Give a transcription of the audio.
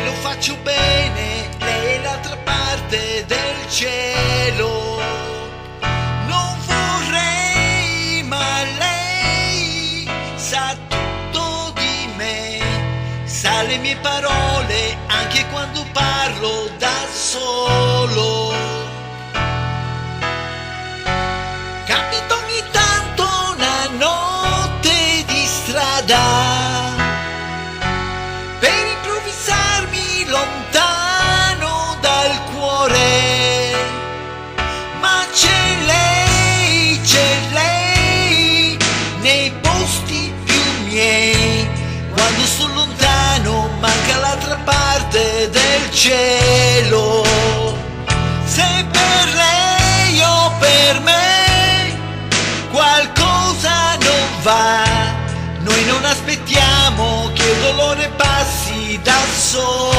lo faccio bene, lei è l'altra parte del cielo. Non vorrei, ma lei sa tutto di me, sa le mie parole anche quando parlo da solo. Capita ogni tanto una notte di strada per improvvisarmi lontano dal cuore, ma c'è lei nei posti più miei. Quando sono lontano manca l'altra parte del cielo. Se per lei o per me qualcosa non va, noi non aspettiamo che il dolore passi da solo.